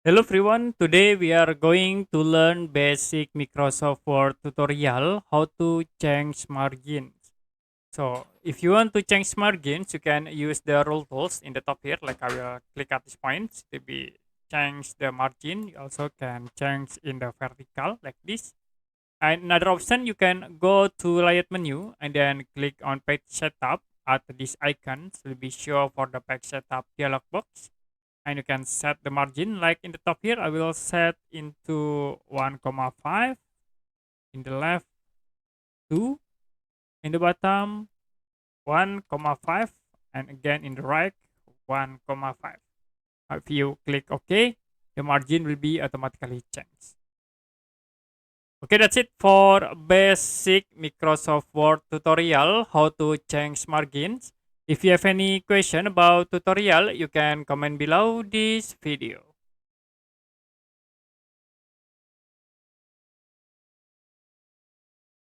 Hello everyone, today we are going to learn basic Microsoft Word tutorial how to change margins. So if you want to change margins, you can use the rule tools in the top here, like I will click at this point to be change the margin. You also can change in the vertical like this. And another option, you can go to layout menu and then click on page setup at this icon. So will be show for the page setup dialog box, and you can set the margin like in the top here. I will set into 1,5, in the left 2, in the bottom 1,5, and again in the right 1,5. If you click OK, the margin will be automatically changed. Okay, that's it for basic Microsoft Word tutorial how to change margins. If you have any question about tutorial, you can comment below this video.